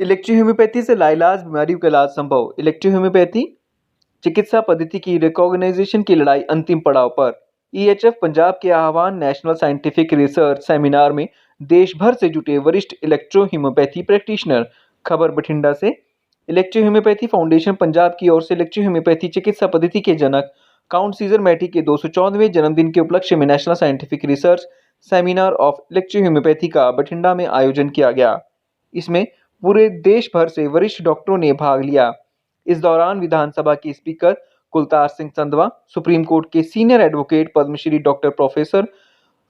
Electrohomoeopathy से लाइलाज बीमारियों का इलाज संभव। इलेक्ट्रोहोम्योपैथी चिकित्सा पद्धति की रिकॉग्नाइजेशन की लड़ाई अंतिम पड़ाव पर। ईएचएफ पंजाब के आह्वान नेशनल साइंटिफिक रिसर्च सेमिनार में देश भर से जुटे वरिष्ठ इलेक्ट्रोहोम्योपैथी प्रैक्टिशनर। खबर बठिंडा से। इलेक्ट्रोहोम्योपैथी फाउंडेशन पंजाब की ओर से इलेक्ट्रोहोम्योपैथी चिकित्सा पद्धति के जनक काउंट सीजर मैटी के 214वें जन्मदिन के उपलक्ष्य में national scientific research seminar of electrohomeopathy का बठिंडा में आयोजन किया गया। इसमें पूरे देश भर से वरिष्ठ डॉक्टरों ने भाग लिया। इस दौरान विधानसभा के speaker Kultar Singh Sandhwan, supreme court के senior advocate Padma Shri doctor professor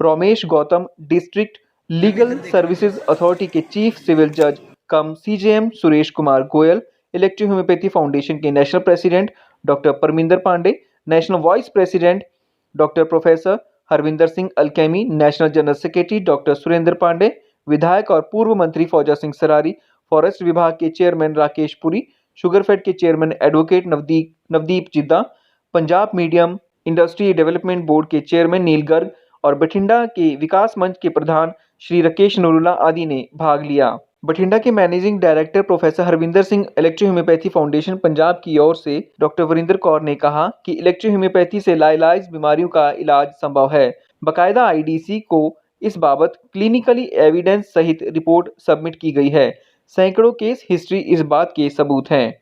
Romesh Gautam, district legal services authority के चीफ सिविल जज cum CJM Suresh Kumar Goyal, electrohomoeopathy foundation के national president doctor Parminder Pandey, national vice president doctor professor Harvinder Singh अलकैमी, national general secretary doctor Surendra Pandey, विधायक और पूर्व मंत्री फौजा सिंह सरारी, फॉरेस्ट विभाग के चेयरमैन राकेश पुरी, शुगरफेड के chairman advocate Navdeep Jidda, Punjab medium industry development board के चेयरमैन नील गर्ग और बठिंडा के विकास मंच के प्रधान श्री राकेश नरूला आदि ने भाग लिया। बठिंडा के managing director professor Harvinder Singh electrohomeopathy foundation Punjab की ओर से डॉक्टर वरिंदर कौर ने कहा कि इलेक्ट्रोहोम्योपैथी से लाइलाज बीमारियों का इलाज संभव है। बाकायदा आईडीसी को इस बाबत क्लिनिकली एविडेंस सहित रिपोर्ट सबमिट की गई है। सैकड़ों केस हिस्ट्री इस बात के सबूत हैं।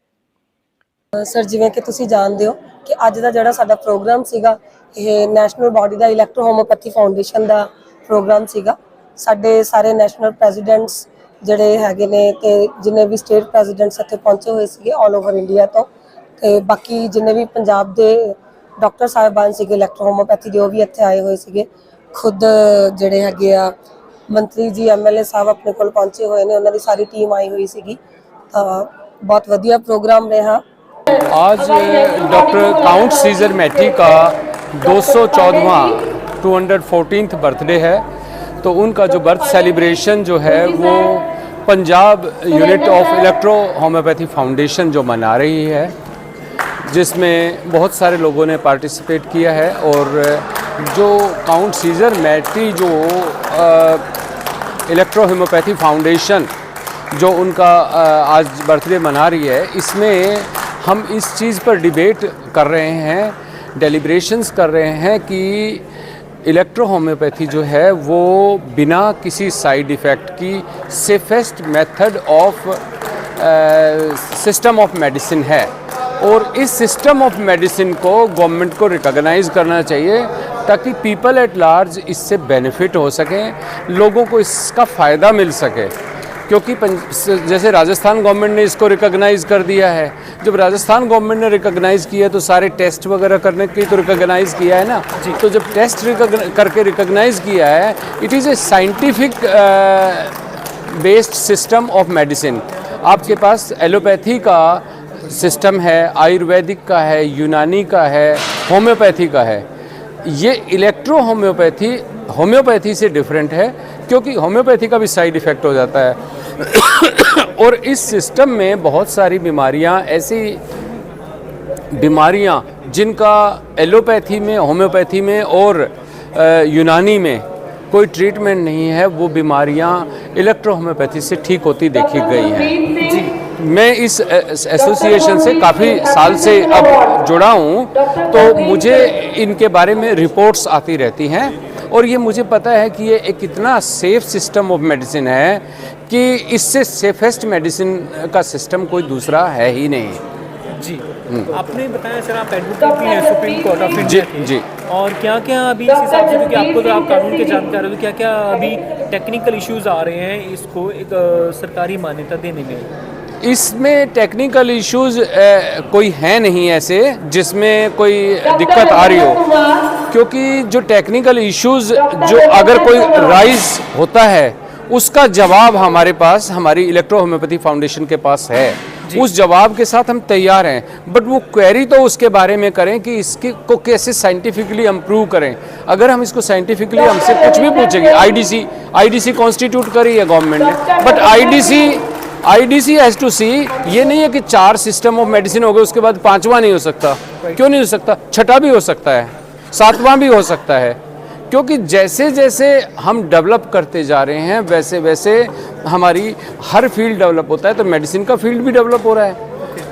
सर जिवें कि तुसीं जानते हो कि अज का जिहड़ा साडा प्रोग्राम सीगा ये नैशनल बॉडी का इलेक्ट्रोहोम्योपैथी फाउंडेशन का प्रोग्राम सीगा। साडे सारे नैशनल प्रेजिडेंट्स जिहड़े हैगे ने ते जिन्ने भी स्टेट प्रेजिडेंट्स इत्थे पहुंचे हुए सीगे ऑल ओवर इंडिया तो ते बाकी जिन्ने भी पंजाब दे डॉक्टर साहिबान सीगे इलेक्ट्रोहोम्योपैथी दे वो भी इत्थे आए हुए सीगे। खुद जिहड़े हैगे आ मंत्री जी एमएलए साहब अपने कोल पहुंचे हुए ने, उन्होंने सारी टीम आई हुई सीगी। बहुत वधिया प्रोग्राम रहा। आज डॉक्टर काउंट सीजर मैटी का 214वां 214th बर्थडे है, तो उनका जो बर्थ सेलिब्रेशन जो है वो Punjab unit of electro homeopathy foundation जो मना रही है, जिसमें बहुत सारे लोगों ने पार्टिसिपेट किया है। और जो काउंट सीजर मैटी जो इलेक्ट्रो होम्योपैथी फाउंडेशन जो उनका आज बर्थडे मना रही है, इसमें हम इस चीज़ पर डिबेट कर रहे हैं, डेलिब्रेशंस कर रहे हैं कि इलेक्ट्रो होम्योपैथी जो है वो बिना किसी साइड इफ़ेक्ट की safest method of system of medicine है। और इस सिस्टम ऑफ मेडिसिन को गवर्नमेंट को रिकॉग्नाइज़ करना चाहिए ताकि पीपल एट लार्ज इससे बेनिफिट हो सकें, लोगों को इसका फ़ायदा मिल सके। क्योंकि जैसे राजस्थान गवर्नमेंट ने इसको रिकॉग्नाइज़ कर दिया है, जब राजस्थान गवर्नमेंट ने रिकॉग्नाइज़ किया तो सारे टेस्ट वगैरह करने की तो रिकॉग्नाइज़ किया है ना। तो जब टेस्ट करके रिकॉग्नाइज़ किया है, it is a scientific based system of medicine. आपके पास एलोपैथी का सिस्टम है, आयुर्वेदिक का है, यूनानी का है, होम्योपैथी का है। ये इलेक्ट्रो होम्योपैथी होम्योपैथी से डिफरेंट है, क्योंकि होम्योपैथी का भी साइड इफ़ेक्ट हो जाता है। और इस सिस्टम में बहुत सारी बीमारियां, ऐसी बीमारियां जिनका एलोपैथी में, होम्योपैथी में और यूनानी में कोई ट्रीटमेंट नहीं है, वो बीमारियां इलेक्ट्रो होम्योपैथी से ठीक होती देखी गई हैं। मैं इस एसोसिएशन से काफ़ी साल से अब जुड़ा हूँ, तो मुझे इनके बारे में रिपोर्ट्स आती रहती हैं और ये मुझे पता है कि ये एक इतना सेफ़ सिस्टम ऑफ मेडिसिन है कि इससे सेफेस्ट मेडिसिन का सिस्टम कोई दूसरा है ही नहीं। जी, आपने बताया सर आप एडवोकेट भी हैं सुप्रीम कोर्ट ऑफ इंडिया के। जी, और क्या क्या अभी इस हिसाब से, क्योंकि आपको तो आप कानून के जानकार हो, तो क्या क्या अभी टेक्निकल इश्यूज़ आ रहे हैं इसको एक सरकारी मान्यता देने में? इसमें टेक्निकल इश्यूज़ कोई है नहीं ऐसे जिसमें कोई दिक्कत आ रही हो, क्योंकि जो टेक्निकल इश्यूज़ जो अगर कोई राइज होता है उसका जवाब हमारे पास, हमारी इलेक्ट्रो होम्योपैथी फाउंडेशन के पास है। उस जवाब के साथ हम तैयार हैं, बट वो क्वेरी तो उसके बारे में करें कि इसके को कैसे साइंटिफिकली इम्प्रूव करें। अगर हम इसको साइंटिफिकली हमसे कुछ भी पूछेंगे, आईडीसी कॉन्स्टिट्यूट करी है गवर्नमेंट ने, बट आईडीसी हैज़ टू सी, ये नहीं है कि 4 सिस्टम ऑफ मेडिसिन हो गए उसके बाद 5वां नहीं हो सकता। क्यों नहीं हो सकता? 6ठा भी हो सकता है, 7वां भी हो सकता है, क्योंकि जैसे जैसे हम डेवलप करते जा रहे हैं वैसे वैसे हमारी हर फील्ड डेवलप होता है, तो मेडिसिन का फील्ड भी डेवलप हो रहा है।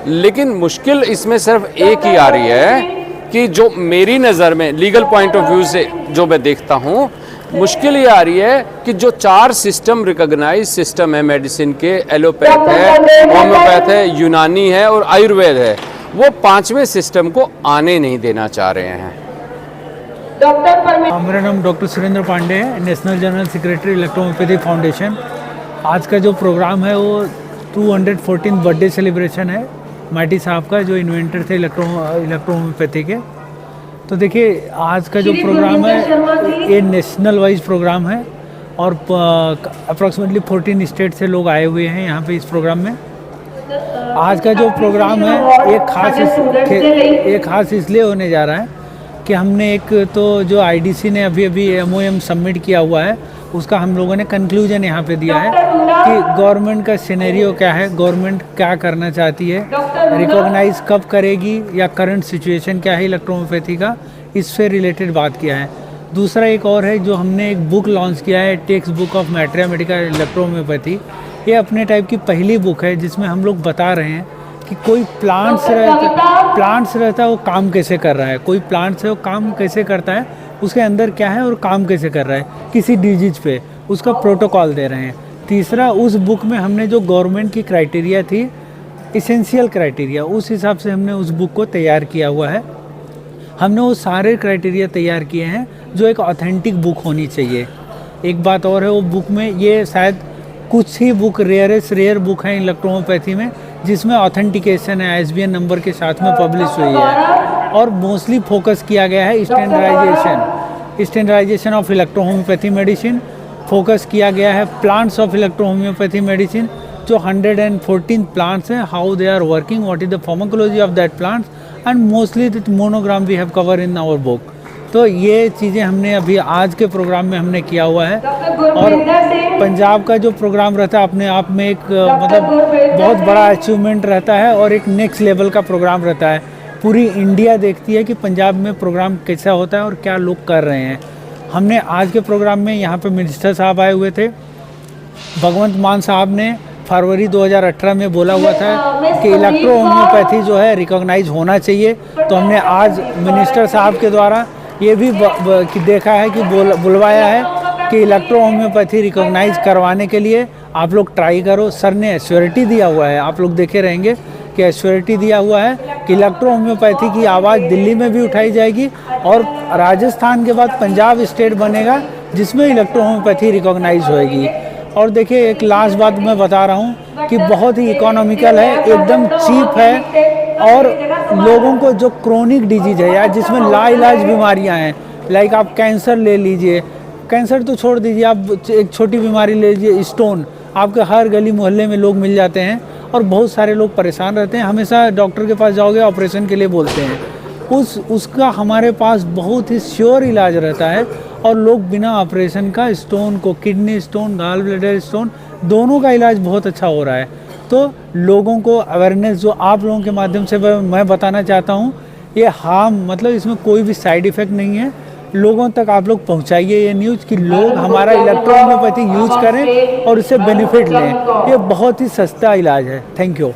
लेकिन मुश्किल इसमें सिर्फ एक ही आ रही है कि जो मेरी नज़र में लीगल पॉइंट ऑफ व्यू से जो मैं देखता हूँ, मुश्किल ये आ रही है कि जो 4 सिस्टम रिकॉग्नाइज सिस्टम है मेडिसिन के, एलोपैथ है, होम्योपैथ है, यूनानी है और आयुर्वेद है, वो 5वें सिस्टम को आने नहीं देना चाह रहे हैं। मेरा नाम डॉक्टर सुरेंद्र पांडे है, national general secretary electrohomeopathy foundation. आज का जो प्रोग्राम है वो 214 बर्थडे सेलिब्रेशन है माइटी साहब का, जो इन्वेंटर थे इलेक्ट्रोहोम्योपैथी के। तो देखिए आज का जो प्रोग्राम है ये नेशनल वाइज प्रोग्राम है और अप्रॉक्सीमेटली 14 स्टेट से लोग आए हुए हैं यहाँ पे इस प्रोग्राम में। आज का जो प्रोग्राम है एक खास इसलिए होने जा रहा है कि हमने एक तो जो आईडीसी ने अभी MOM सबमिट किया हुआ है उसका हम लोगों ने कंक्लूजन यहाँ पे दिया है कि गवर्नमेंट का सिनेरियो क्या है, गवर्नमेंट क्या करना चाहती है, रिकॉग्नाइज कब करेगी या करंट सिचुएशन क्या है इलेक्ट्रोहोम्योपैथी का, इससे रिलेटेड बात किया है। दूसरा एक और है जो हमने एक बुक लॉन्च किया है, text book of materia medica electrohomoeopathy. ये अपने टाइप की पहली बुक है जिसमें हम लोग बता रहे हैं कि कोई प्लांट्स रहता है वो काम कैसे कर रहा है, कोई प्लांट्स है वो काम कैसे करता है, उसके अंदर क्या है और काम कैसे कर रहा है, किसी डिजीज पे उसका प्रोटोकॉल दे रहे हैं। तीसरा, उस बुक में हमने जो गवर्नमेंट की क्राइटेरिया थी, इसेंशियल क्राइटेरिया, उस हिसाब से हमने उस बुक को तैयार किया हुआ है। हमने वो सारे क्राइटेरिया तैयार किए हैं जो एक ऑथेंटिक बुक होनी चाहिए। एक बात और है, वो बुक में ये शायद कुछ ही बुक रेयर बुक है इलेक्ट्रोहोम्योपैथी में जिसमें ऑथेंटिकेशन है, ISBN नंबर के साथ में पब्लिश हुई है। और मोस्टली फोकस किया गया है standardization of electrohomeopathy medicine, focus किया गया है प्लांट्स ऑफ इलेक्ट्रोहोम्योपैथी मेडिसिन, जो 114 प्लांट्स हैं, how they are working, what is the pharmacology of that plants, and mostly the monogram we have cover in our book. तो ये चीज़ें हमने अभी आज के प्रोग्राम में हमने किया हुआ है। और पंजाब का जो प्रोग्राम रहता है अपने आप में एक मतलब बहुत बड़ा अचीवमेंट रहता है और एक नेक्स्ट लेवल का प्रोग्राम रहता है। पूरी इंडिया देखती है कि पंजाब में प्रोग्राम कैसा होता है और क्या लोग कर रहे हैं। हमने आज के प्रोग्राम में यहाँ पे मिनिस्टर साहब आए हुए थे। भगवंत मान साहब ने फरवरी 2018 में बोला हुआ था कि इलेक्ट्रोहोम्योपैथी जो है रिकॉग्नाइज होना चाहिए। तो हमने आज मिनिस्टर साहब के द्वारा ये भी देखा है कि बुलवाया है कि इलेक्ट्रोहोम्योपैथी रिकॉग्नाइज करवाने के लिए आप लोग ट्राई करो। सर ने एश्योरिटी दिया हुआ है, आप लोग देखे रहेंगे कि एश्योरिटी दिया हुआ है कि इलेक्ट्रोहोम्योपैथी की आवाज़ दिल्ली में भी उठाई जाएगी और राजस्थान के बाद पंजाब स्टेट बनेगा जिसमें इलेक्ट्रोहोम्योपैथी रिकॉग्नाइज होएगी। और देखिए एक लास्ट बात मैं बता रहा हूँ कि बहुत ही इकोनॉमिकल है, एकदम चीप है। और लोगों को जो क्रोनिक डिजीज है या जिसमें लाइलाज बीमारियां हैं, लाइक आप कैंसर ले लीजिए, कैंसर तो छोड़ दीजिए, आप एक छोटी बीमारी ले लीजिए, स्टोन, आपके हर गली मोहल्ले में लोग मिल जाते हैं और बहुत सारे लोग परेशान रहते हैं। हमेशा डॉक्टर के पास जाओगे ऑपरेशन के लिए बोलते हैं, उसका हमारे पास बहुत ही श्योर इलाज रहता है और लोग बिना ऑपरेशन का स्टोन को, kidney stone, gall bladder stone, दोनों का इलाज बहुत अच्छा हो रहा है। तो लोगों को अवेयरनेस जो आप लोगों के माध्यम से मैं बताना चाहता हूँ, ये हार्म मतलब इसमें कोई भी साइड इफ़ेक्ट नहीं है। लोगों तक आप लोग पहुँचाइए ये न्यूज़ कि लोग हमारा इलेक्ट्रोहोम्योपैथी यूज़ करें और इससे बेनिफिट लें। ये बहुत ही सस्ता इलाज है। Thank you.